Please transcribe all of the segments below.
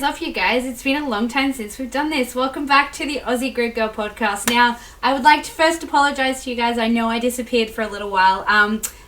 off, you guys. It's been a long time since we've done this. Welcome back to the Aussie Grid Girl podcast. Now, I would like to first apologise to you guys. I know I disappeared for a little while.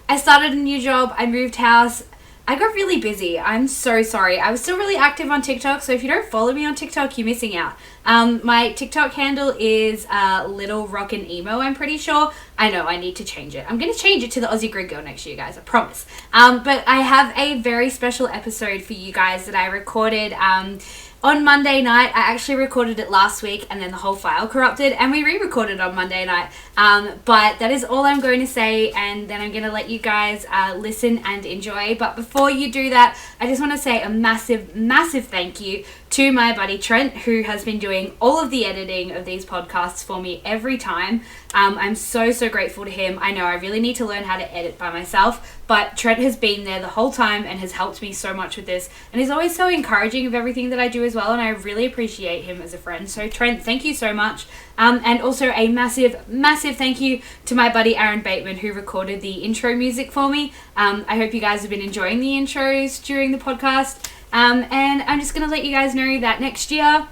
I started a new job. I moved house. I got really busy. I'm so sorry. I was still really active on TikTok, so if you don't follow me on TikTok, you're missing out. My TikTok handle is Little Rockin' Emo, I'm pretty sure. I know, I need to change it. I'm going to change it to the Aussie Grid Girl next year, guys, I promise. But I have a very special episode for you guys that I recorded on Monday night. I actually recorded it last week and then the whole file corrupted and we re-recorded on Monday night. But that is all I'm going to say, and then I'm going to let you guys listen and enjoy. But before you do that, I just want to say a massive, massive thank you to my buddy Trent, who has been doing all of the editing of these podcasts for me every time. I'm so grateful to him. I know I really need to learn how to edit by myself, but Trent has been there the whole time and has helped me so much with this, and he's always so encouraging of everything that I do as well, and I really appreciate him as a friend. So Trent, thank you so much. And also a massive thank you to my buddy Aaron Bateman, who recorded the intro music for me. I hope you guys have been enjoying the intros during the podcast. And I'm just going to let you guys know that next year,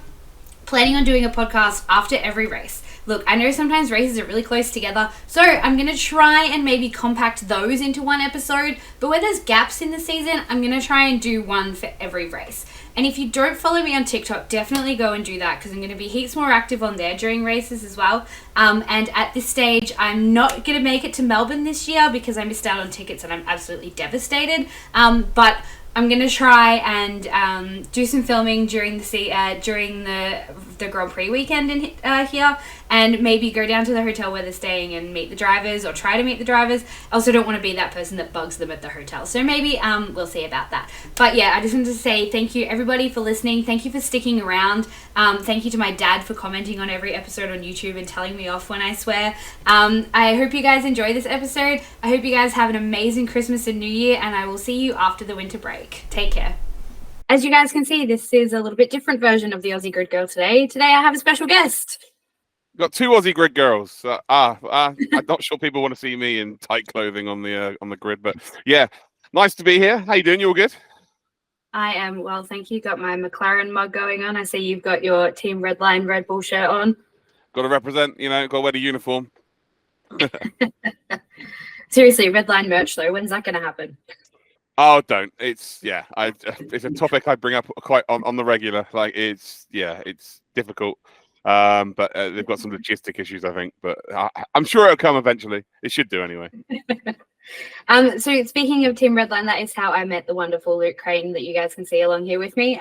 planning on doing a podcast after every race. Look, I know sometimes races are really close together, so I'm going to try and maybe compact those into one episode, but where there's gaps in the season, I'm going to try and do one for every race. And if you don't follow me on TikTok, definitely go and do that, because I'm going to be heaps more active on there during races as well. And at this stage, I'm not going to make it to Melbourne this year because I missed out on tickets and I'm absolutely devastated. But I'm going to try and do some filming during the Grand Prix weekend here, and maybe go down to the hotel where they're staying and meet the drivers, or try to meet the drivers. I also don't want to be that person that bugs them at the hotel, so maybe we'll see about that. But yeah, I just wanted to say thank you everybody for listening. Thank you for sticking around. Thank you to my dad for commenting on every episode on YouTube and telling me off when I swear. I hope you guys enjoy this episode. I hope you guys have an amazing Christmas and New Year, and I will see you after the winter break. Take care. As you guys can see, this is a little bit different version of the Aussie Grid Girl today. Today I have a special guest. Got two Aussie Grid Girls. I'm not sure people want to see me in tight clothing on the grid, but yeah, nice to be here. How you doing? You all good? I am well, thank you. Got my McLaren mug going on. I see you've got your Team Redline Red Bull shirt on. Got to represent, got to wear the uniform. Seriously, Redline merch though. When's that going to happen? Oh, don't. It's it's a topic I bring up quite on the regular. Like it's difficult. But they've got some logistic issues, I think. But I'm sure it'll come eventually. It should do anyway. So speaking of Team Redline, that is how I met the wonderful Luke Crane that you guys can see along here with me.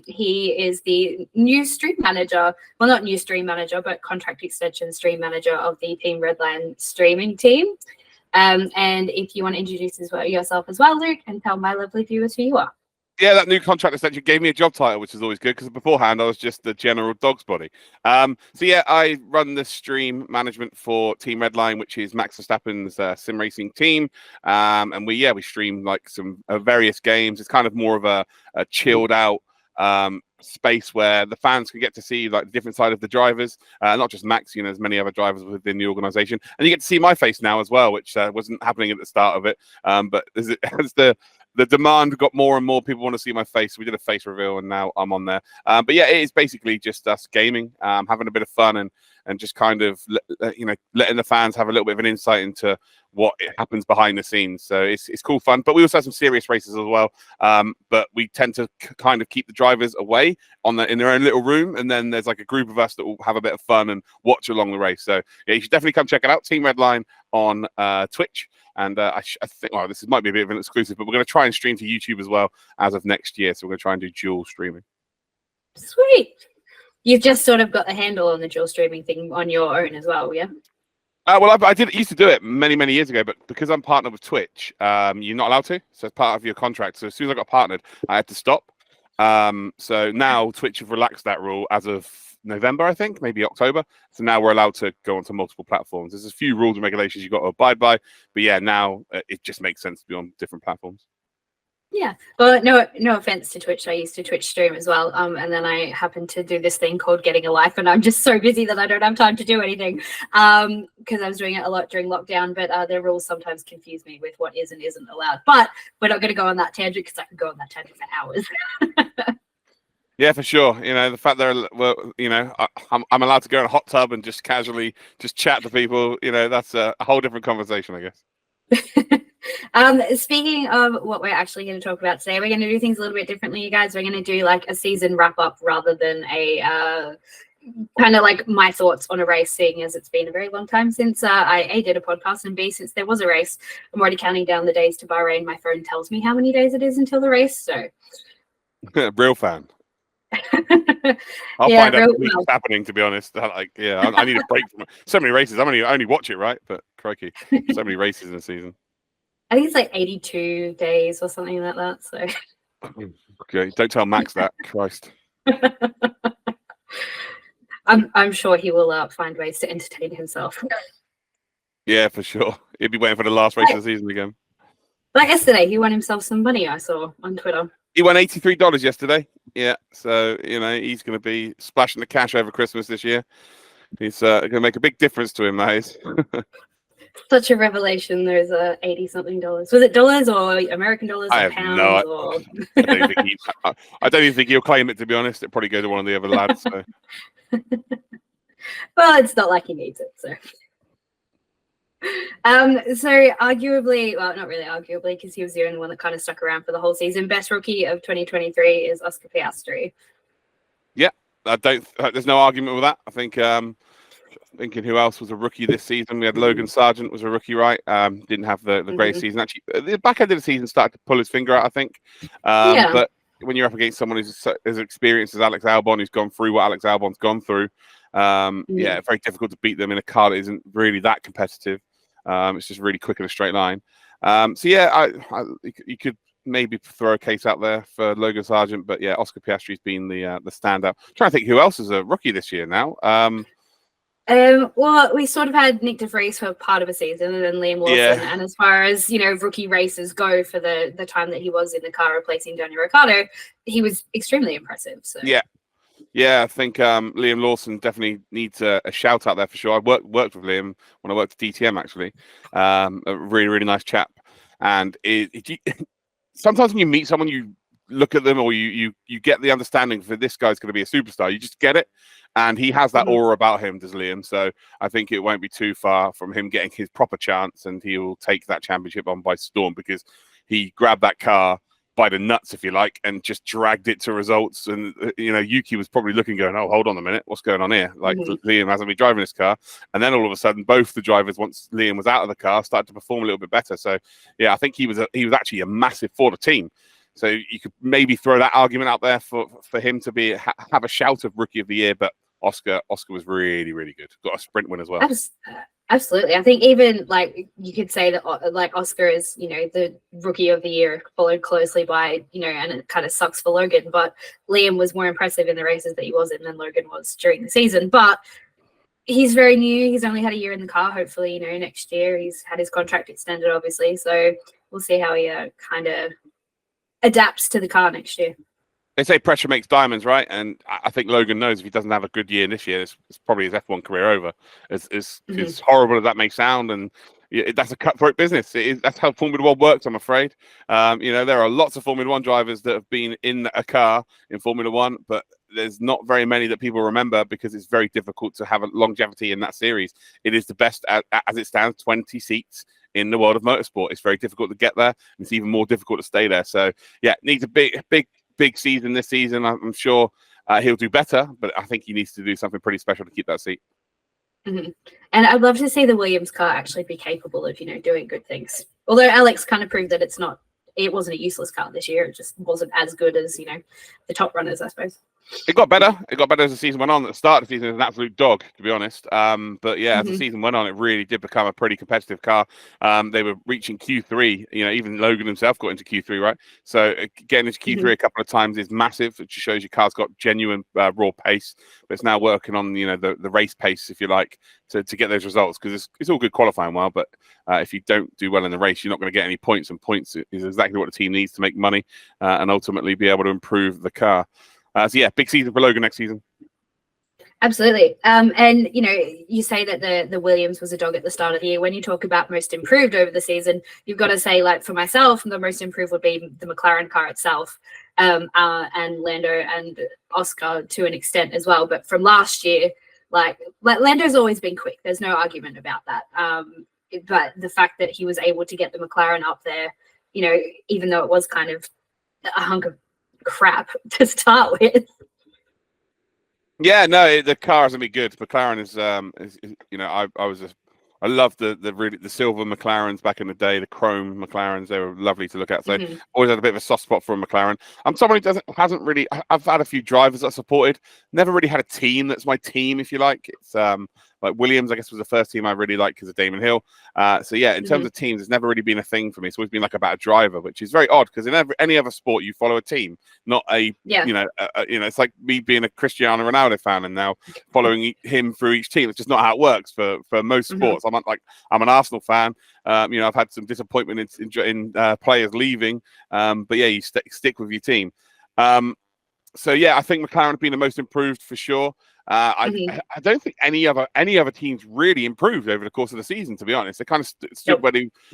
He is the new stream manager. Well, not new stream manager, but contract extension stream manager of the Team Redline streaming team. And if you want to introduce yourself as well, Luke, and tell my lovely viewers who you are. Yeah, that new contract extension gave me a job title, which is always good, because beforehand I was just the general dog's body. So yeah, I run the stream management for Team Redline, which is Max Verstappen's sim racing team. And we stream like some various games. It's kind of more of a chilled out space where the fans can get to see like the different side of the drivers, not just Max. There's many other drivers within the organization, and you get to see my face now as well, which wasn't happening at the start of it. But as the demand got more and more, people want to see my face. We did a face reveal, and now I'm on there. But yeah, it is basically just us gaming, having a bit of fun, and just kind of letting the fans have a little bit of an insight into what happens behind the scenes. So it's cool fun. But we also have some serious races as well. But we tend to kind of keep the drivers away in their own little room, and then there's like a group of us that will have a bit of fun and watch along the race. So yeah, you should definitely come check it out. Team Redline on Twitch. And I think, this might be a bit of an exclusive, but we're going to try and stream to YouTube as well as of next year. So we're going to try and do dual streaming. Sweet. You've just sort of got the handle on the dual streaming thing on your own as well, yeah? Well, I used to do it many years ago, but because I'm partnered with Twitch, you're not allowed to. So it's part of your contract. So as soon as I got partnered, I had to stop. So now Twitch have relaxed that rule as of November, I think, maybe October. So now we're allowed to go onto multiple platforms. There's a few rules and regulations you've got to abide by, but yeah, now it just makes sense to be on different platforms. Yeah. Well, no offense to Twitch. I used to Twitch stream as well. And then I happened to do this thing called Getting a Life, and I'm just so busy that I don't have time to do anything. Because I was doing it a lot during lockdown, but the rules sometimes confuse me with what is and isn't allowed. But we're not going to go on that tangent, because I could go on that tangent for hours. Yeah, for sure. The fact I'm allowed to go in a hot tub and just casually just chat to people. That's a whole different conversation, I guess. Speaking of what we're actually going to talk about today, we're going to do things a little bit differently, you guys. We're going to do like a season wrap up rather than a kind of like my thoughts on a race, seeing as it's been a very long time since I A, did a podcast, and B, since there was a race. I'm already counting down the days to Bahrain. My phone tells me how many days it is until the race. So, Real fan. I'll yeah, find out what's happening. To be honest, I need a break from so many races. I only watch it, right? But crikey, so many races in a season. I think it's like 82 days or something like that. So, okay, don't tell Max that. Christ. I'm sure he will find ways to entertain himself. Yeah, for sure. He'll be waiting for the last race of the season again. Like yesterday, he won himself some money. I saw on Twitter. He won $83 yesterday. Yeah, so he's going to be splashing the cash over Christmas this year. He's going to make a big difference to him. That is. Such a revelation. There's $80-something. Was it dollars or American dollars or pounds? Or... I don't even think he'll claim it. To be honest, it probably go to one of the other lads. So. Well, it's not like he needs it. So. So arguably, well, not really arguably, because he was the only one that kind of stuck around for the whole season. Best rookie of 2023 is Oscar Piastri. Yeah, there's no argument with that. I think thinking who else was a rookie this season. We had Logan Sargent was a rookie, right? Didn't have the greatest season. Actually, the back end of the season started to pull his finger out, I think. But when you're up against someone who's as experienced as Alex Albon, who's gone through what Alex Albon's gone through, very difficult to beat them in a car that isn't really that competitive. It's just really quick in a straight line. You could maybe throw a case out there for Logan Sargent, but yeah, Oscar Piastri's been the standout. I'm trying to think who else is a rookie this year now. Well, we sort of had Nick de Vries for part of a season, and then Liam Lawson. Yeah. And as far as rookie races go, for the time that he was in the car replacing Daniel Ricciardo, he was extremely impressive. So yeah, I think Liam Lawson definitely needs a shout out there for sure. I worked with Liam when I worked at DTM actually. A really really nice chap, and sometimes when you meet someone, you look at them or you get the understanding that this guy's going to be a superstar. You just get it. And he has that aura about him, does Liam. So I think it won't be too far from him getting his proper chance, and he will take that championship on by storm, because he grabbed that car by the nuts, if you like, and just dragged it to results. And, Yuki was probably looking, going, oh, hold on a minute, what's going on here? Like, Liam hasn't been driving this car. And then all of a sudden, both the drivers, once Liam was out of the car, started to perform a little bit better. So, yeah, I think he was actually a massive for the team. So you could maybe throw that argument out there for him to have a shout of Rookie of the Year, but Oscar was really, really good. Got a sprint win as well. Absolutely. I think even like you could say that like Oscar is, the Rookie of the Year, followed closely by, and it kind of sucks for Logan, but Liam was more impressive in the races that he was in than Logan was during the season. But he's very new. He's only had a year in the car. Hopefully, next year he's had his contract extended, obviously. So we'll see how he kind of adapts to the car next year. They say pressure makes diamonds, right? And I think Logan knows if he doesn't have a good year this year, it's probably his F1 career over. As horrible as that may sound, and that's a cutthroat business. That's how Formula One works, I'm afraid. There are lots of Formula One drivers that have been in a car in Formula One, but there's not very many that people remember, because it's very difficult to have a longevity in that series. It is the best, as it stands, 20 seats in the world of motorsport. It's very difficult to get there, and it's even more difficult to stay there. So, yeah, it needs a big season this season. I'm sure he'll do better, but I think he needs to do something pretty special to keep that seat. And I'd love to see the Williams car actually be capable of, doing good things. Although Alex kind of proved that it wasn't a useless car this year. It just wasn't as good as, the top runners, I suppose. It got better. It got better as the season went on. At the start of the season, it was an absolute dog, to be honest. But yeah, as the season went on, it really did become a pretty competitive car. They were reaching Q3. Even Logan himself got into Q3, right? So getting into Q3 a couple of times is massive, which shows your car's got genuine raw pace. But it's now working on the race pace, if you like, to get those results, because it's all good qualifying well, but if you don't do well in the race, you're not going to get any points. And points is exactly what the team needs to make money and ultimately be able to improve the car. So yeah, big season for Logan next season. Absolutely. And you say that the Williams was a dog at the start of the year. When you talk about most improved over the season, you've got to say, like, for myself, the most improved would be the McLaren car itself. and Lando and Oscar to an extent as well. But from last year, like Lando's always been quick. There's no argument about that. But the fact that he was able to get the McLaren up there, even though it was kind of a hunk of crap to start with. Yeah, no, the car is gonna be good. McLaren is I love the silver McLarens back in the day, the chrome McLarens. They were lovely to look at. So always had a bit of a soft spot for a McLaren. I'm someone who hasn't really. I've had a few drivers that I supported. Never really had a team that's my team, if you like. It's like Williams, I guess, was the first team I really liked because of Damon Hill. So yeah, in terms of teams, it's never really been a thing for me. It's always been like about a driver, which is very odd because in any other sport you follow a team, not a it's like me being a Cristiano Ronaldo fan and now following him through each team. It's just not how it works for most sports. I'm an Arsenal fan. I've had some disappointment in players leaving, but yeah, you stick with your team. So yeah, I think McLaren have been the most improved for sure. I don't think any other teams really improved over the course of the season. To be honest, they kind of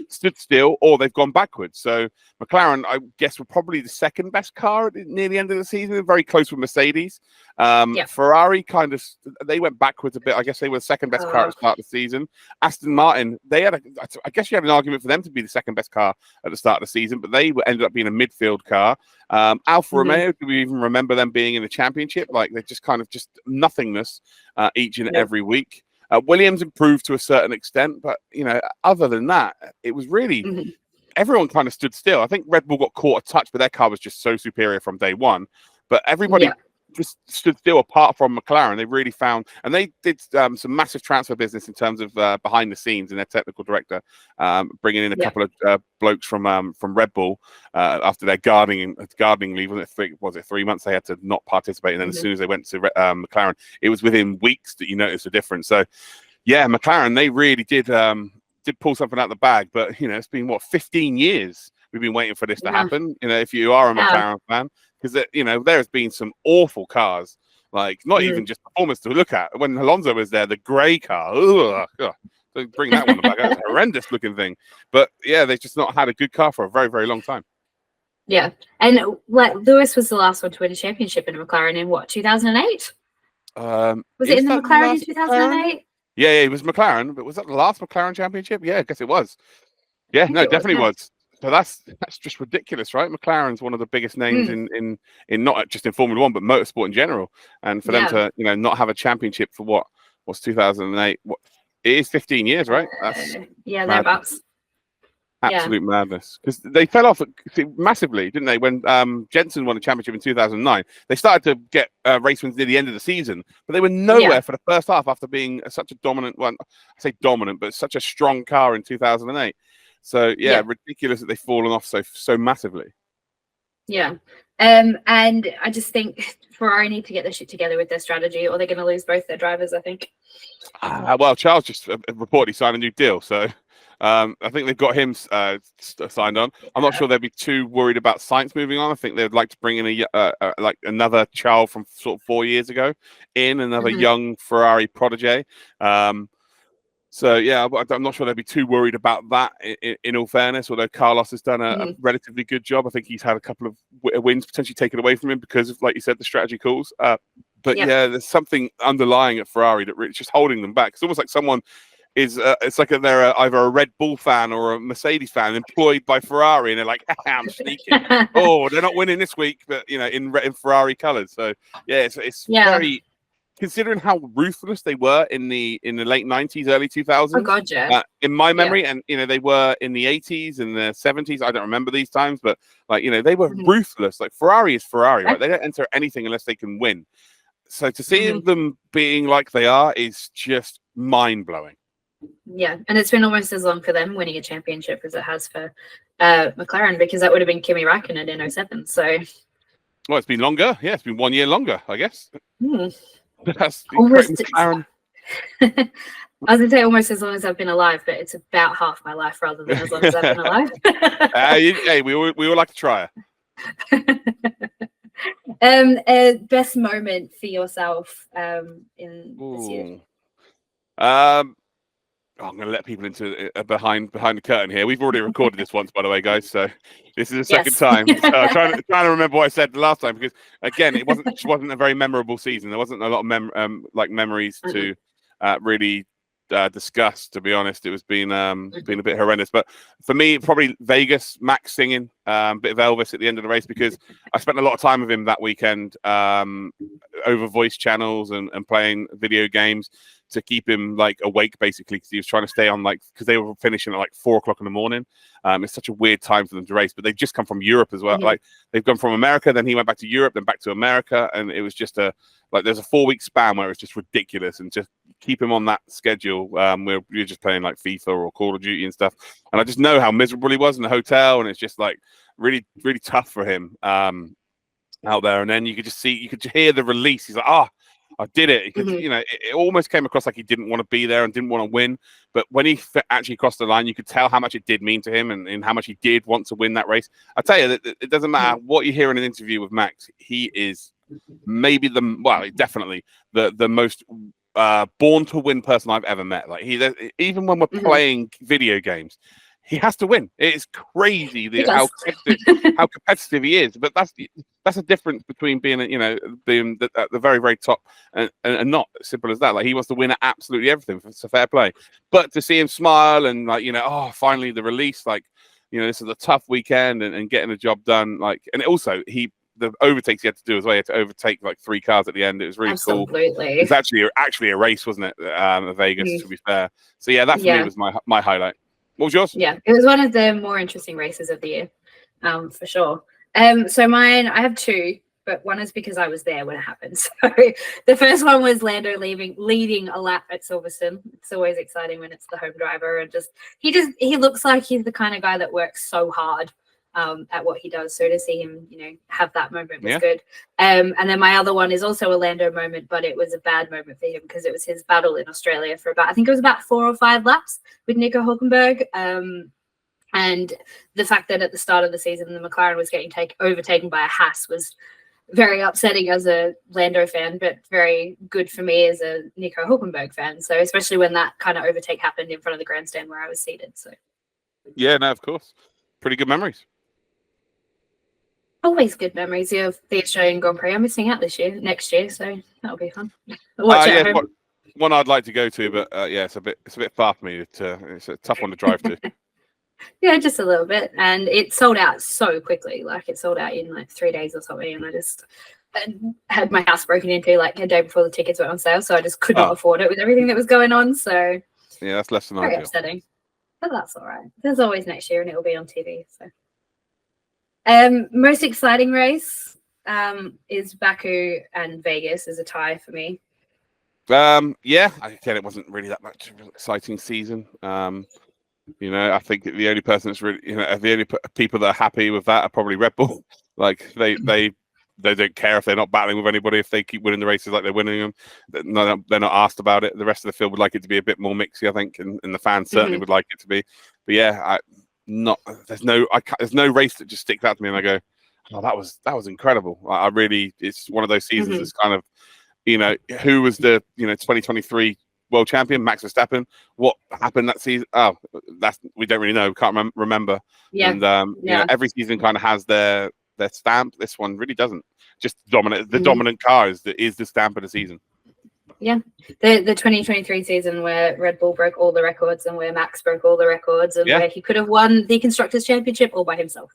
stood still, or they've gone backwards. So McLaren, I guess, were probably the second best car near the end of the season, very close with Mercedes. Ferrari they went backwards a bit. I guess they were the second best car at the start of the season. Aston Martin, I guess you had an argument for them to be the second best car at the start of the season, but they ended up being a midfield car. Alfa Romeo, do we even remember them being in the championship? Like they're just kind of just nothingness each and every week. Williams improved to a certain extent, but other than that, it was really everyone kind of stood still. I think Red Bull got caught a touch, but their car was just so superior from day one. But everybody just stood still apart from McLaren. They really found, and they did some massive transfer business in terms of behind the scenes, and their technical director bringing in a couple of blokes from Red Bull after their gardening leave. Was it 3 months they had to not participate, and then as soon as they went to McLaren, it was within weeks that you noticed a difference. So yeah, McLaren, they really did pull something out of the bag. But it's been 15 years we've been waiting for this to happen. If you are a McLaren fan. Because there has been some awful cars, like not even just performance to look at. When Alonso was there, the grey car, so bring that one back. That's a horrendous looking thing. But yeah, they've just not had a good car for a very, very long time. Yeah, and Lewis was the last one to win a championship in a McLaren in 2008? Was it in the McLaren in 2008? Yeah, it was McLaren. But was that the last McLaren championship? Yeah, I guess it was. Yeah, no, it definitely was. So that's just ridiculous, right? McLaren's one of the biggest names in not just in Formula One, but motorsport in general. And for them to not have a championship for what's 2008? It is 15 years, right? That's thereabouts. Absolute madness. Because they fell off massively, didn't they? When Jensen won a championship in 2009, they started to get race wins near the end of the season, but they were nowhere for the first half after being such a dominant one. I say dominant, but such a strong car in 2008. So ridiculous that they've fallen off so massively. Yeah, and I just think Ferrari need to get their shit together with their strategy, or they're going to lose both their drivers. I think. Well, Charles just reportedly signed a new deal, so I think they've got him signed on. I'm not sure they'd be too worried about Sainz moving on. I think they'd like to bring in like another child from sort of 4 years ago, another young Ferrari protege. So yeah, I'm not sure they'd be too worried about that. In all fairness, although Carlos has done a relatively good job, I think he's had a couple of wins potentially taken away from him because of, like you said, the strategy calls. But there's something underlying at Ferrari that really just holding them back. It's almost like someone is. It's like they're either a Red Bull fan or a Mercedes fan employed by Ferrari, and they're like, "I'm sneaking." They're not winning this week, but in Ferrari colours. So yeah, it's very. Considering how ruthless they were in the late 90s, early 2000s. Oh God, yeah. In my memory, and they were in the 80s and the 70s. I don't remember these times, but they were ruthless. Like Ferrari is Ferrari, right? They don't enter anything unless they can win. So to see them being like they are is just mind blowing. Yeah, and it's been almost as long for them winning a championship as it has for McLaren, because that would have been Kimi Räikkönen in 07. So, well, it's been longer. Yeah, it's been 1 year longer, I guess. That's almost. I was going to say almost as long as I've been alive, but it's about half my life rather than as long as I've been alive. Hey, we all like to try it. Best moment for yourself in this year? I'm going to let people into behind the curtain here. We've already recorded this once, by the way, guys. So this is the second time. So I'm trying to remember what I said the last time, because again, it wasn't a very memorable season. There wasn't a lot of memories to really discuss. To be honest, it was been a bit horrendous. But for me, probably Vegas, Max singing a bit of Elvis at the end of the race, because I spent a lot of time with him that weekend over voice channels and playing video games to keep him like awake, basically, because he was trying to stay on, like, because they were finishing at like 4 o'clock in the morning. It's such a weird time for them to race, but they've just come from Europe as well. Like, they've gone from America, then he went back to Europe, then back to America, and it was just there's a 4-week span where it's just ridiculous, and just keep him on that schedule where you're just playing like FIFA or Call of Duty and stuff. And I just know how miserable he was in the hotel, and it's just like really, really tough for him out there. And then you could hear the release. He's like, I did it. He could, it almost came across like he didn't want to be there and didn't want to win. But when he actually crossed the line, you could tell how much it did mean to him, and how much he did want to win that race. I tell you, that it doesn't matter what you hear in an interview with Max. He is maybe definitely the most born to win person I've ever met. Like, even when we're playing video games, he has to win. It's crazy how competitive he is. But that's a difference between being being at the very, very top and not simple as that. Like, he wants to win at absolutely everything. It's a fair play. But to see him smile and finally the release, like, this is a tough weekend and getting the job done. Like, and also the overtakes he had to do as well. He had to overtake like 3 cars at the end. It was really cool. It's actually a race, wasn't it? Vegas, to be fair. So yeah, that for me was my highlight. What was yours? Yeah, it was one of the more interesting races of the year, for sure. So mine, I have 2, but one is because I was there when it happened. So the first one was Lando leading a lap at Silverstone. It's always exciting when it's the home driver, and he looks like he's the kind of guy that works so hard at what he does. So to see him, have that moment was good. And then my other one is also a Lando moment, but it was a bad moment for him because it was his battle in Australia for I think it was about 4 or 5 laps with Nico Hülkenberg. And the fact that at the start of the season, the McLaren was getting overtaken by a Haas was very upsetting as a Lando fan, but very good for me as a Nico Hülkenberg fan. So especially when that kind of overtake happened in front of the grandstand where I was seated. So yeah, no, of course. Pretty good memories. Always good memories of the Australian Grand Prix. I'm missing out next year, so that'll be fun. Watch it at home. One I'd like to go to, but it's a bit far for me. It's a tough one to drive to. Yeah, just a little bit, and it sold out so quickly. Like, it sold out in like 3 days or something, and I just had my house broken into like a day before the tickets went on sale, so I just could not afford it with everything that was going on. So yeah, that's less than very ideal. upsetting, but that's all right. There's always next year, and it will be on TV. So. Most exciting race is Baku and Vegas as a tie for me. Yeah, again, it wasn't really that much of an exciting season. I think the only person that's really, the only people that are happy with that are probably Red Bull. Like, they don't care if they're not battling with anybody. If they keep winning the races like they're winning them, they're not asked about it. The rest of the field would like it to be a bit more mixy, I think, and the fans certainly would like it to be. But yeah, there's no race that just sticks out to me and I go, oh, that was incredible. It's one of those seasons that's kind of, who was the 2023 world champion? Max Verstappen. What happened that season? Oh, we don't really know. Can't remember. Yeah. And every season kind of has their stamp. This one really doesn't. Just dominant. The dominant car is the stamp of the season. Yeah, the 2023 season where Red Bull broke all the records and where Max broke all the records and where he could have won the Constructors' Championship all by himself.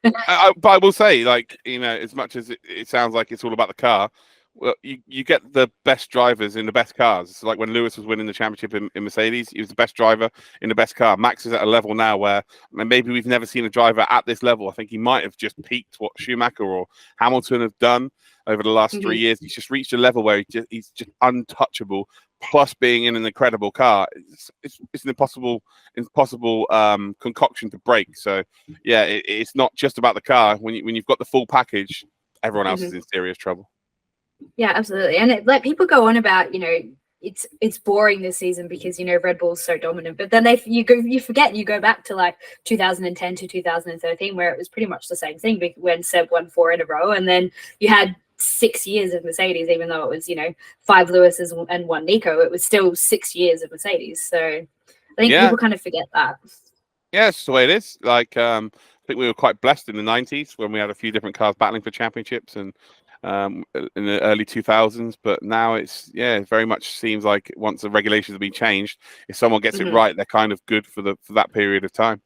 But I will say, like, as much as it sounds like it's all about the car, well, you get the best drivers in the best cars. It's like when Lewis was winning the championship in Mercedes, he was the best driver in the best car. Max is at a level now where maybe we've never seen a driver at this level. I think he might have just peaked what Schumacher or Hamilton have done over the last 3 years. He's just reached a level where he's just untouchable. Plus, being in an incredible car, it's an impossible concoction to break. So, yeah, it's not just about the car. When you've got the full package, everyone else is in serious trouble. Yeah, absolutely. And people go on about, it's boring this season because, Red Bull's so dominant. But then you forget, you go back to like 2010 to 2013, where it was pretty much the same thing when Seb won 4 in a row. And then you had 6 years of Mercedes, even though it was, 5 Lewis's and 1 Nico, it was still 6 years of Mercedes. So I think Yeah. people kind of forget that. Yeah, it's just the way it is. Like, I think we were quite blessed in the 90s when we had a few different cars battling for championships, and in the early 2000s. But now it very much seems like once the regulations have been changed, if someone gets it right, they're kind of good for that period of time.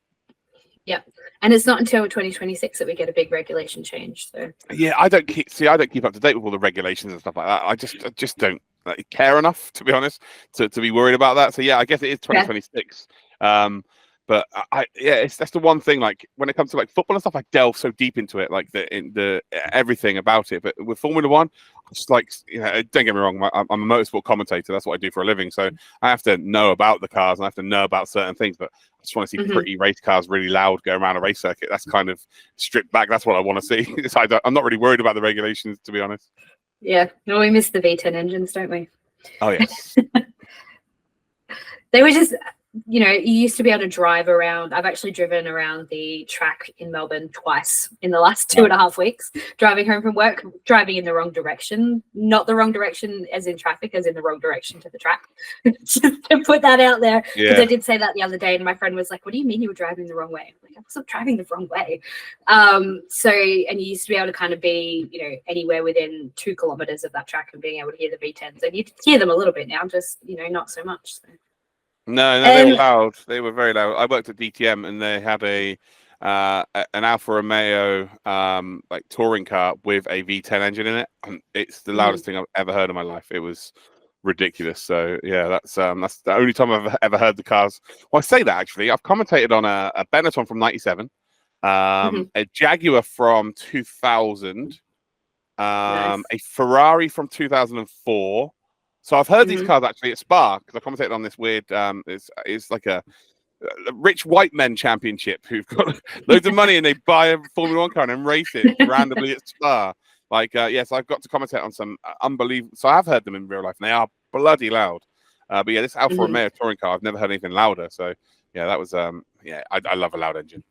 Yeah, and it's not until 2026 that we get a big regulation change. So yeah, I don't keep up to date with all the regulations and stuff like that. I just don't care enough, to be honest, to be worried about that. So yeah, I guess it is 2026. But that's the one thing. Like when it comes to like football and stuff, I delve so deep into it, like the everything about it. But with Formula One, just like don't get me wrong, I'm a motorsport commentator. That's what I do for a living. So I have to know about the cars and I have to know about certain things. But I just want to see pretty race cars really loud go around a race circuit. That's kind of stripped back. That's what I want to see. I'm not really worried about the regulations, to be honest. Yeah, no, we miss the V10 engines, don't we? Oh yes. They were just, you used to be able to drive around. I've actually driven around the track in Melbourne twice in the last 2.5 weeks, driving home from work, driving in the wrong direction. Not the wrong direction as in traffic, as in the wrong direction to the track. Just to put that out there. Because I did say that the other day and my friend was like, what do you mean you were driving the wrong way? I'm like, I wasn't driving the wrong way. And you used to be able to kind of be, anywhere within 2 kilometers of that track and being able to hear the V10s. And you hear them a little bit now, just, not so much. So. No, they were loud. They were very loud. I worked at DTM, and they had an Alfa Romeo like touring car with a V10 engine in it, and it's the loudest thing I've ever heard in my life. It was ridiculous. So yeah, that's the only time I've ever heard the cars. Well, I say that actually, I've commentated on a Benetton from '97, a Jaguar from 2000, Nice. a Ferrari from 2004. So I've heard these cars actually at Spa, because I commentated on this weird. It's like a rich white men championship who've got loads of money and they buy a Formula One car and then race it randomly at Spa. Like, yes, I've got to commentate on some unbelievable. So I have heard them in real life, and they are bloody loud. But yeah, this Alfa Romeo touring car, I've never heard anything louder. So yeah, that was I love a loud engine.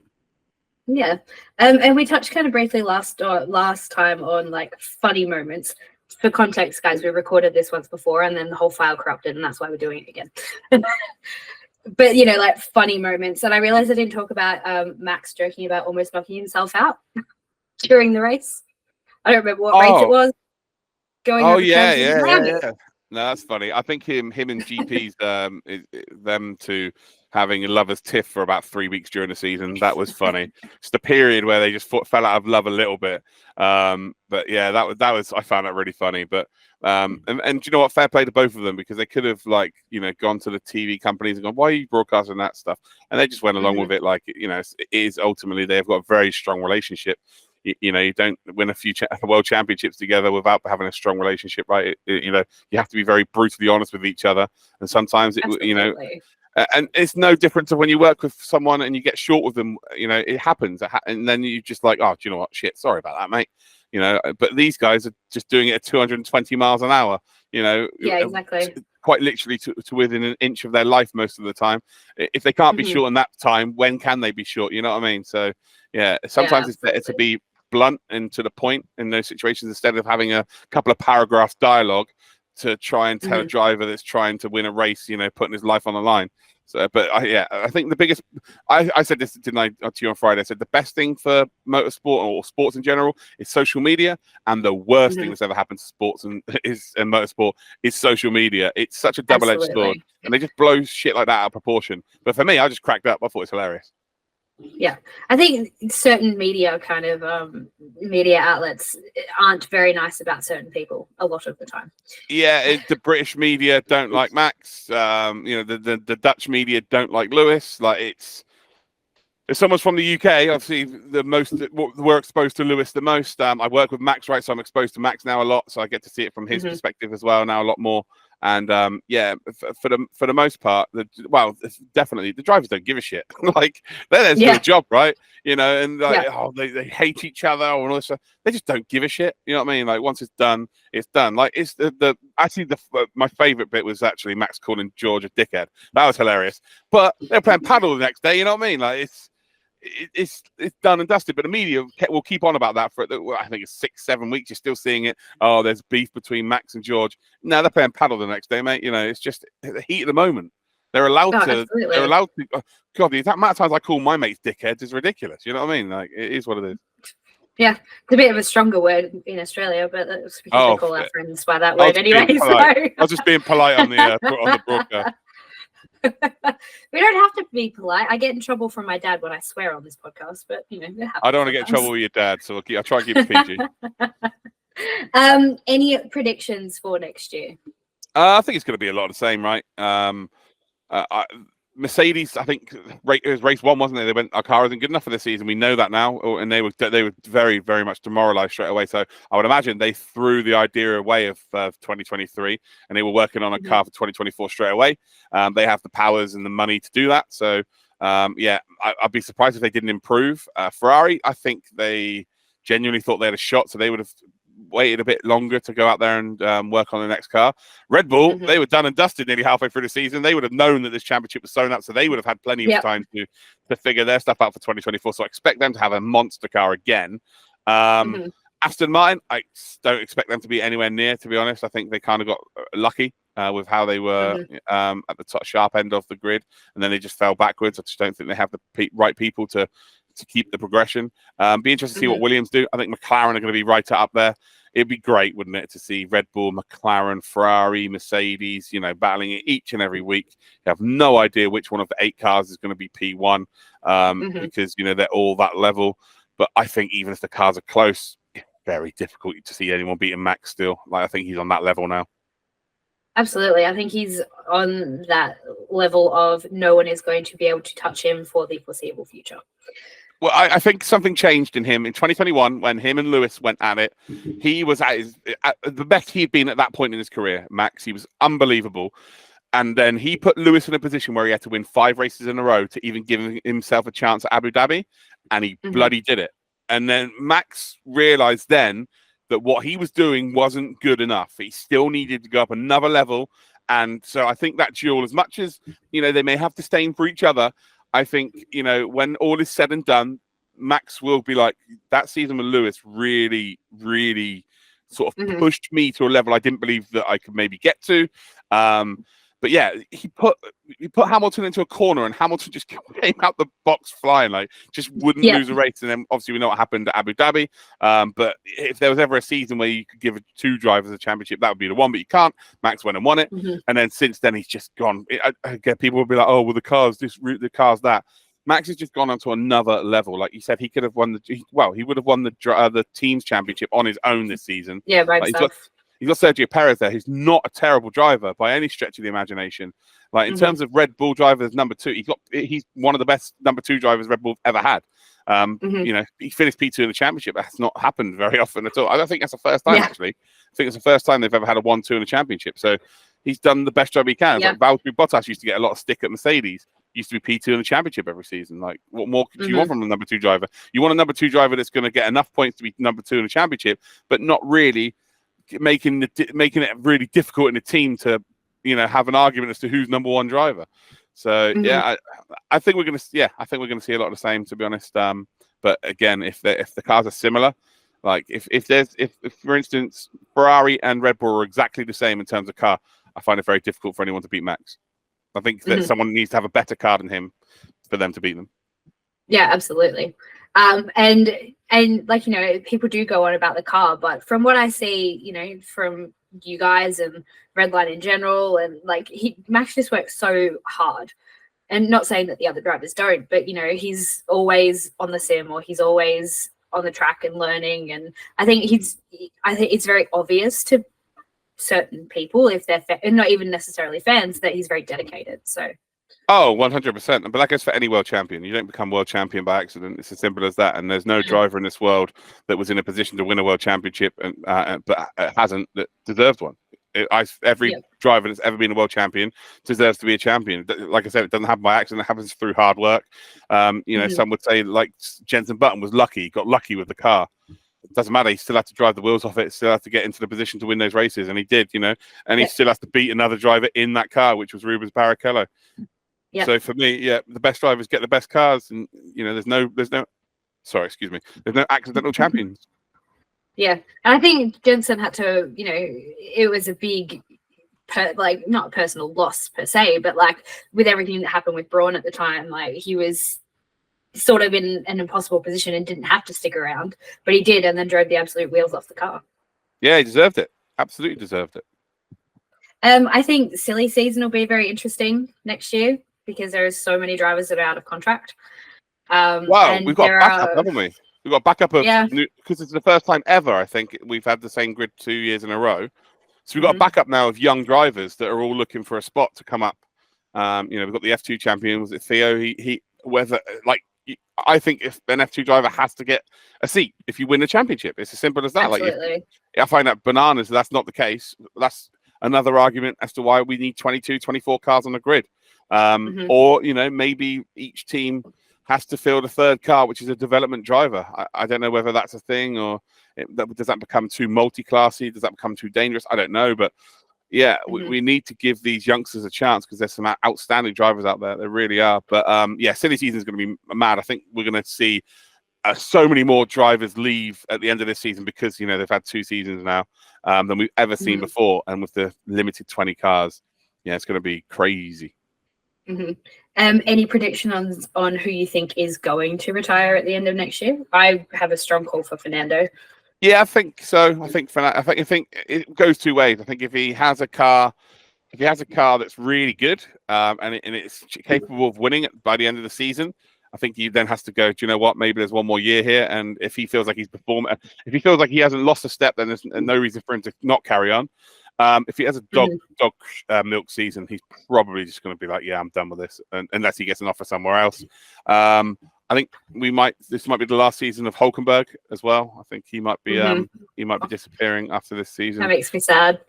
Yeah, and we touched kind of briefly last time on like funny moments. For context, guys, we recorded this once before and then the whole file corrupted, and that's why we're doing it again. But like funny moments. And I realized I didn't talk about Max joking about almost knocking himself out during the race. I don't remember what race it was. Yeah. No, that's funny. I think him and GP's them two having a lover's tiff for about 3 weeks during the season. That was funny. It's the period where they just fell out of love a little bit. But yeah, that was I found that really funny. But and do you know what? Fair play to both of them, because they could have gone to the TV companies and gone, "Why are you broadcasting that stuff?" And they just went along with it. Like it is ultimately they've got a very strong relationship. You don't win a few world championships together without having a strong relationship, right? You have to be very brutally honest with each other, and sometimes and it's no different to when you work with someone and you get short with them. It happens, and then you just like, oh, do you know what? Shit, sorry about that, mate. But these guys are just doing it at 220 miles an hour. Yeah, exactly. Quite literally to within an inch of their life most of the time. If they can't be short in that time, when can they be short? You know what I mean? So yeah, sometimes it's better to be blunt and to the point in those situations instead of having a couple of paragraphs dialogue to try and tell a driver that's trying to win a race, putting his life on the line. So, but I think the biggest, I said this, didn't I, to you on Friday? I said the best thing for motorsport or sports in general is social media, and the worst thing that's ever happened to sports and motorsport is social media. It's such a double-edged sword, and they just blow shit like that out of proportion. But for me, I just cracked up. I thought it was hilarious. Yeah, I think certain media kind of media outlets aren't very nice about certain people a lot of the time. Yeah, the British media don't like Max. The Dutch media don't like Lewis. Like if someone's from the UK, obviously we're exposed to Lewis the most. I work with Max, right? So I'm exposed to Max now a lot, so I get to see it from his perspective as well now a lot more. And for the most part, definitely the drivers don't give a shit. Like they're there to do a job, right? And they hate each other and all this stuff. They just don't give a shit. You know what I mean? Like once it's done, it's done. Like it's my favorite bit was actually Max calling George a dickhead. That was hilarious. But they're playing paddle the next day. You know what I mean? Like it's done and dusted, but the media will keep on about that for I think it's 6-7 weeks. You're still seeing it. Oh, there's beef between Max and George. No, they're playing paddle the next day, mate. It's just the heat of the moment. They're allowed Oh, to. absolutely. They're allowed to. Oh, God, the amount of times I call my mates dickheads is ridiculous. You know what I mean? Like, it is what it is. Yeah, it's a bit of a stronger word in Australia, but that's because we call our friends by that I was word anyway. So. I was just being polite on the broadcast. We don't have to be polite. I get in trouble from my dad when I swear on this podcast, but you know, I don't want to get in trouble with your dad, so I'll try and keep it PG. Any predictions for next year? I think it's going to be a lot of the same, right? Mercedes, I think it was race one, wasn't it? They went, our car isn't good enough for this season. We know that now, and they were very, very much demoralised straight away. So I would imagine they threw the idea away of 2023, and they were working on a car for 2024 straight away. They have the powers and the money to do that. So yeah, I'd be surprised if they didn't improve. Ferrari, I think they genuinely thought they had a shot, so they would have waited a bit longer to go out there and work on the next car. Red Bull, they were done and dusted nearly halfway through the season. They would have known that this championship was sewn up, so they would have had plenty of time to figure their stuff out for 2024. So I expect them to have a monster car again. Aston Martin, I don't expect them to be anywhere near, to be honest. I think they kind of got lucky with how they were at the top sharp end of the grid, and then they just fell backwards. I just don't think they have the right people to keep the progression. Be interested to see what Williams do. I think McLaren are going to be right up there. It'd be great, wouldn't it, to see Red Bull, McLaren, Ferrari, Mercedes, battling it each and every week. You have no idea which one of the 8 cars is going to be P1 because, they're all that level. But I think even if the cars are close, it's very difficult to see anyone beating Max still. Like, I think he's on that level now. Absolutely. I think he's on that level of no one is going to be able to touch him for the foreseeable future. Well, I think something changed in him in 2021 when him and Lewis went at it. He was at the best he'd been at that point in his career, Max. He was unbelievable. And then he put Lewis in a position where he had to win 5 races in a row to even give himself a chance at Abu Dhabi. And he bloody did it. And then Max realized then that what he was doing wasn't good enough. He still needed to go up another level. And so I think that duel, as much as, they may have disdain for each other, I think, when all is said and done, Max will be like, that season with Lewis really, really sort of pushed me to a level I didn't believe that I could maybe get to. But yeah, he put Hamilton into a corner, and Hamilton just came out the box flying, like just wouldn't lose a race. And then obviously we know what happened at Abu Dhabi. But if there was ever a season where you could give 2 drivers a championship, that would be the one. But you can't. Max went and won it, and then since then he's just gone. Again, people will be like, "Oh, well, the car's this, the car's that." Max has just gone onto another level. Like you said, he could have won he would have won the team's championship on his own this season. Yeah, by himself. He's got Sergio Perez there, who's not a terrible driver by any stretch of the imagination. Like in terms of Red Bull drivers, number 2, he's one of the best number 2 drivers Red Bull ever had. He finished P2 in the championship. That's not happened very often at all. I don't think that's the first time actually. I think it's the first time they've ever had a 1-2 in a championship. So he's done the best job he can. Like Valtteri Bottas used to get a lot of stick at Mercedes. Used to be P2 in the championship every season. Like, what more do you want from a number 2 driver? You want a number 2 driver that's going to get enough points to be number 2 in the championship, but not really making it really difficult in the team to have an argument as to who's number 1 driver. So I think we're going to see a lot of the same, to be honest. But again, if the cars are similar, like if for instance Ferrari and Red Bull are exactly the same in terms of car, I find it very difficult for anyone to beat Max. I think that someone needs to have a better car than him for them to beat them. Yeah, absolutely. And like, people do go on about the car, but from what I see, from you guys and Redline in general, and like Max just works so hard. And not saying that the other drivers don't, but he's always on the sim, or he's always on the track and learning. And I think it's very obvious to certain people, if they're not even necessarily fans, that he's very dedicated. So 100%. But that goes for any world champion. You don't become world champion by accident. It's as simple as that. And there's no driver in this world that was in a position to win a world championship but hasn't, that deserves one. Every driver that's ever been a world champion deserves to be a champion. Like I said, it doesn't happen by accident. It happens through hard work. Some would say like Jenson Button was lucky. He got lucky with the car. It doesn't matter. He still had to drive the wheels off it. Still had to get into the position to win those races, and he did. And he still has to beat another driver in that car, which was Rubens Barrichello. So for me, the best drivers get the best cars, and there's no accidental champions. Yeah, and I think Jensen had to, it was a big not a personal loss per se, but like with everything that happened with Braun at the time, like he was sort of in an impossible position and didn't have to stick around, but he did, and then drove the absolute wheels off the car. Yeah, he deserved it. Absolutely deserved it. I think silly season will be very interesting next year because there are so many drivers that are out of contract. Wow, we've got backup, haven't we? We've got backup of because it's the first time ever I think we've had the same grid 2 years in a row. So we've got a backup now of young drivers that are all looking for a spot to come up. We've got the F2 champion, was it Theo? I think if an F2 driver has to get a seat if you win the championship, it's as simple as that. Absolutely. I find that bananas. That's not the case. That's another argument as to why we need 22, 24 cars on the grid. Or, maybe each team has to field a third car, which is a development driver. I don't know whether that's a thing or does that become too multi-classy? Does that become too dangerous? I don't know. But yeah, we need to give these youngsters a chance because there's some outstanding drivers out there. There really are. But silly season is going to be mad. I think we're going to see so many more drivers leave at the end of this season because, they've had 2 seasons now than we've ever seen before. And with the limited 20 cars, it's going to be crazy. Any prediction on who you think is going to retire at the end of next year? I have a strong call for Fernando. Yeah, I think so. I think it goes 2 ways. I think if he has a car that's really good and it's capable of winning it by the end of the season, I think he then has to go, do you know what? Maybe there's one more year here. And if he feels like he's performing, if he feels like he hasn't lost a step, then there's no reason for him to not carry on. If he has a dog milk season, he's probably just going to be like, yeah, I'm done with this, unless he gets an offer somewhere else. I think this might be the last season of Hulkenberg as well. I think he might be disappearing after this season. That makes me sad.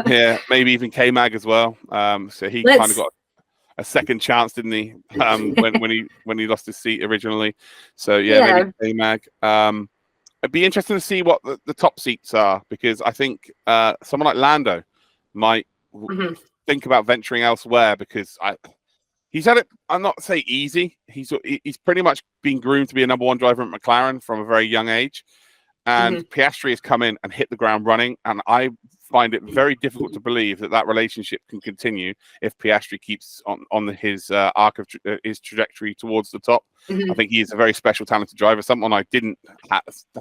Yeah, maybe even K-Mag as well. So he kind of got a second chance, didn't he? When he lost his seat originally. So maybe K-Mag. It'd be interesting to see what the top seats are because I think someone like Lando might think about venturing elsewhere because he's had it. I'm not say easy. He's pretty much been groomed to be a number 1 driver at McLaren from a very young age, and Piastri has come in and hit the ground running. And I find it very difficult to believe that relationship can continue if Piastri keeps on his arc of his trajectory towards the top. I think he is a very special, talented driver, someone I didn't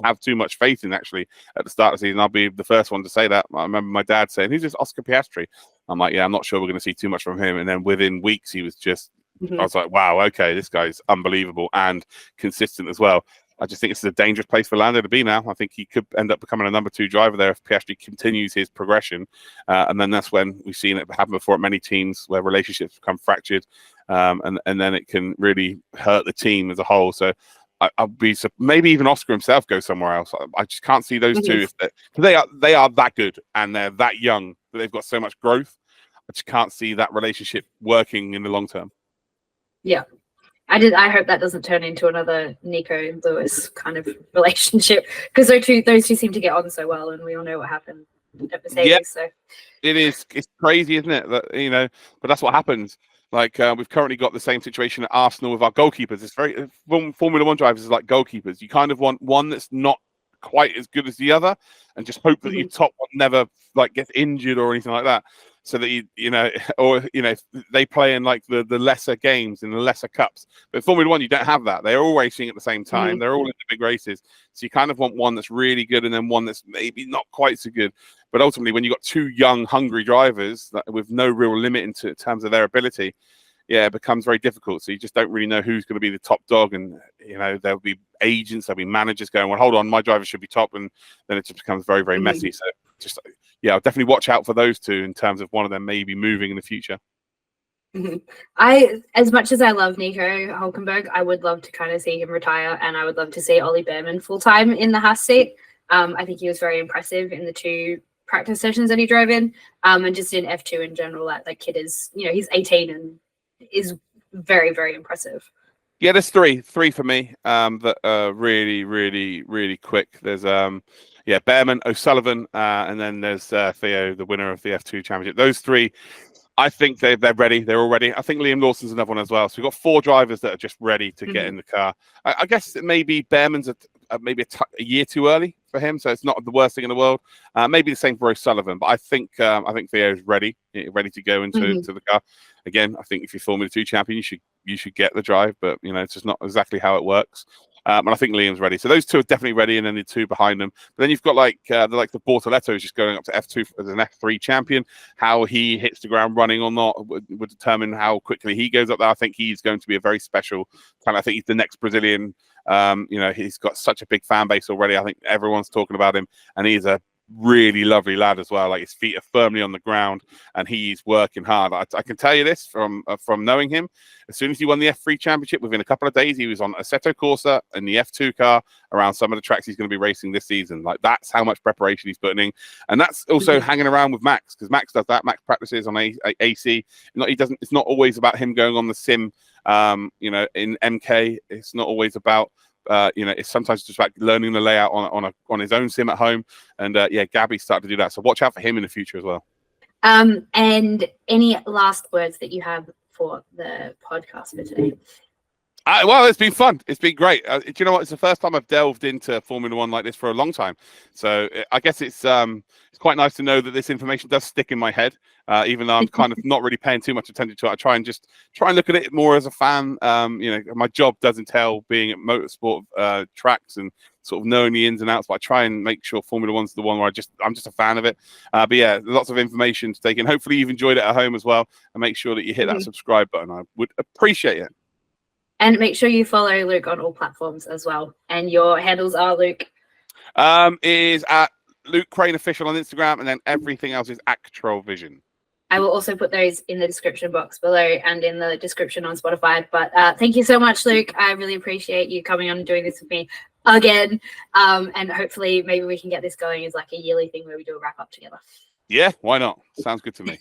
have too much faith in actually at the start of the season. I'll be the first one to say that. I remember my dad saying, "Who's this Oscar Piastri?" I'm like, "Yeah, I'm not sure we're going to see too much from him." And then within weeks, he was just, I was like, "Wow, okay, this guy's unbelievable and consistent as well." I just think it's a dangerous place for Lando to be now. I think he could end up becoming a number 2 driver there if Piastri continues his progression. And then that's when we've seen it happen before at many teams where relationships become fractured. And then it can really hurt the team as a whole. So I'll be maybe even Oscar himself goes somewhere else. I just can't see those two. They are that good and they're that young that they've got so much growth. I just can't see that relationship working in the long term. Yeah. I hope that doesn't turn into another Nico Lewis kind of relationship because those two seem to get on so well, and we all know what happened at Mercedes. Yeah, so it's crazy, isn't it? That but that's what happens. Like we've currently got the same situation at Arsenal with our goalkeepers. It's very Formula 1 drivers is like goalkeepers. You kind of want one that's not quite as good as the other, and just hope that your top one never gets injured or anything like that. So that they play in like the lesser games in the lesser cups. But Formula 1, you don't have that. They're all racing at the same time. They're all in the big races. So you kind of want one that's really good and then one that's maybe not quite so good. But ultimately, when you've got 2 young, hungry drivers with no real limit in terms of their ability, it becomes very difficult. So you just don't really know who's going to be the top dog. And, there'll be agents, there'll be managers going, well, hold on, my driver should be top. And then it just becomes very, very messy. So I'll definitely watch out for those 2 in terms of one of them maybe moving in the future. As much as I love Nico Hulkenberg, I would love to kind of see him retire, and I would love to see Ollie Behrman full-time in the Haas seat. I think he was very impressive in the 2 practice sessions that he drove in, and just in F2 in general. That kid is, he's 18 and is very, very impressive. Yeah, there's three for me that are really, really, really quick. There's Behrman, O'Sullivan, and then there's Theo, the winner of the F2 championship. Those 3, I think they're ready. They're all ready. I think Liam Lawson's another one as well. So we've got 4 drivers that are just ready to get in the car. I guess maybe Behrman's maybe a year too early for him, so it's not the worst thing in the world. Maybe the same for O'Sullivan, but I think Theo is ready to go into to the car. Again, I think if you're Formula 2 champion, you should get the drive, but it's just not exactly how it works. And I think Liam's ready. So those two are definitely ready, and then the two behind them. But then you've got the Bortoletto is just going up to F2 as an F3 champion. How he hits the ground running or not would determine how quickly he goes up there. I think he's going to be a very special kind. I think he's the next Brazilian. He's got such a big fan base already. I think everyone's talking about him, and he's a really lovely lad as well. Like, his feet are firmly on the ground and he's working hard. I can tell you this from knowing him. As soon as he won the F3 championship, within a couple of days he was on Assetto Corsa in the F2 car around some of the tracks he's going to be racing this season. Like, that's how much preparation he's putting in, and that's also hanging around with Max, because Max does that. Max practices on AC. It's not always about him going on the sim. In MK, it's not always about it's sometimes just about learning the layout on his own sim at home. And Gabby started to do that. So watch out for him in the future as well. And any last words that you have for the podcast for today? Well, it's been fun. It's been great. Do you know what? It's the first time I've delved into Formula One like this for a long time. So I guess it's quite nice to know that this information does stick in my head, even though I'm kind of not really paying too much attention to it. I try and look at it more as a fan. My job does entail being at motorsport tracks and sort of knowing the ins and outs, but I try and make sure Formula One's the one where I'm just a fan of it. But yeah, lots of information to take in. Hopefully you've enjoyed it at home as well, and make sure that you hit that subscribe button. I would appreciate it. And make sure you follow Luke on all platforms as well. And your handles are, Luke? Is at Luke Crane Official on Instagram, and then everything else is Actual Vision. I will also put those in the description box below and in the description on Spotify. But thank you so much, Luke. I really appreciate you coming on and doing this with me again. And hopefully maybe we can get this going as like a yearly thing where we do a wrap up together. Yeah, why not? Sounds good to me.